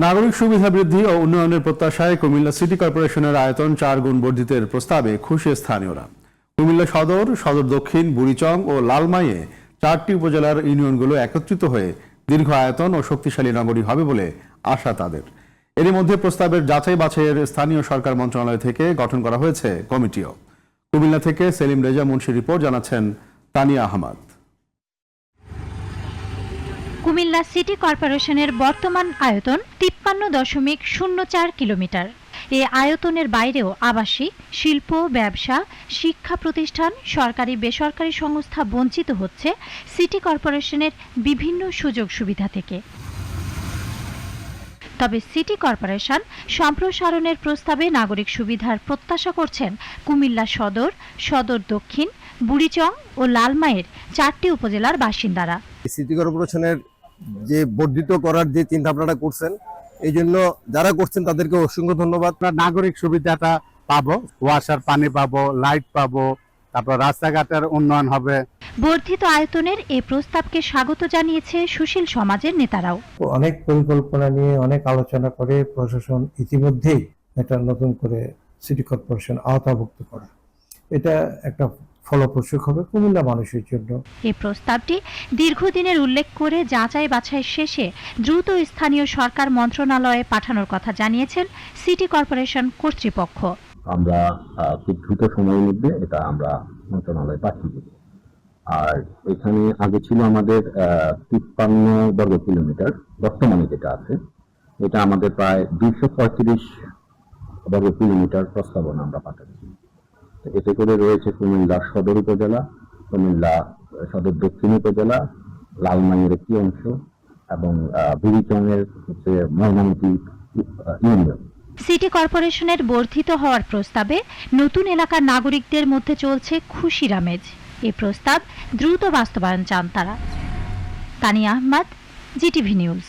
নাগরিক সুবিধা বৃদ্ধি ও উন্নয়নের প্রত্যাশায় কুমিল্লা সিটি কর্পোরেশনের আয়তন 4 গুণ বর্ধিতের প্রস্তাবে খুশি স্থানীয়রা। কুমিল্লা সদর, সদর দক্ষিণ, বুড়িচং ও লালমাইয়ে 4টি উপজেলার ইউনিয়নগুলো একত্রিত হয়ে দীর্ঘ আয়তন ও শক্তিশালী নগরী হবে বলে আশা তাদের। এর মধ্যে প্রস্তাবের যাচাই বাছাইয়ের স্থানীয় সরকার মন্ত্রণালয় থেকে গঠন করা হয়েছে কমিটিও। কুমিল্লা থেকে সেলিম রেজা মুন্সির রিপোর্ট, জানাচ্ছেন তানিয়া আহমদ। কুমিল্লা সিটি কর্পোরেশনের বর্তমান আয়তন 53.04 কিলোমিটার। এই আয়তনের বাইরেও আবাসিক, শিল্প, ব্যবসা, শিক্ষা প্রতিষ্ঠান, সরকারি বেসরকারি সংস্থা বঞ্চিত হচ্ছে সিটি কর্পোরেশনের বিভিন্ন সুযোগ সুবিধা থেকে। তবে সিটি কর্পোরেশন সম্প্রসারণের প্রস্তাবে নাগরিক সুবিধার প্রত্যাশা করছেন কুমিল্লা সদর, সদর দক্ষিণ, বুড়িচং ও লালমাইয়ের 4টি উপজেলার বাসিন্দারা। সিটি কর্পোরেশনের যে বর্ধিত করার যে চিন্তা ভাবনাটা করছেন, এই জন্য যারা করছেন তাদেরকে অসংখ্য ধন্যবাদ। নাগরিক সুবিধাটা পাবো, ওয়াসার পানি পাবো, লাইট পাবো, তারপর রাস্তাঘাটের উন্নয়ন হবে। বর্ধিত আয়তনের এই প্রস্তাবকে স্বাগত জানিয়েছে সুশীল সমাজের নেতারাও। অনেক পরিকল্পনা নিয়ে অনেক আলোচনা করে প্রশাসন ইতিমধ্যেই একটা নতুন করে সিটি কর্পোরেশন আওতাভুক্ত করা, এটা একটা ফলপ্রসূ হবে কুমিল্লা মানুষের জন্য। এই প্রস্তাবটি দীর্ঘদিনের উল্লেখ করে যাচাই বাছাই শেষে দ্রুত স্থানীয় সরকার মন্ত্রণালয়ে পাঠানোর কথা জানিয়েছেন সিটি কর্পোরেশন কর্তৃপক্ষ। আমরা খুব দ্রুত সময়ের মধ্যে এটা আমরা মন্ত্রণালয়ে পাঠিয়ে দেব। আর এখানে আগে ছিল আমাদের 53 বর্গ কিলোমিটার, বর্তমানে যেটা আছে এটা আমাদের প্রায় 235 বর্গ কিলোমিটার প্রস্তাবনা আমরা পাঠাচ্ছি। এতে করে রয়েছে কুমিল্লা সদর উপজেলা, কুমিল্লা সদর দক্ষিণ উপজেলা, লালমাইয়ের একটি অংশ এবং বুড়িচংয়ের হচ্ছে ময়নামতি ইউনিয়ন। সিটি কর্পোরেশনের বর্ধিত হওয়ার প্রস্তাবে নতুন এলাকার নাগরিকদের মধ্যে চলছে খুশির আমেজ। এই প্রস্তাব দ্রুত বাস্তবায়ন চান তারা। Tania Ahmed, GTV news.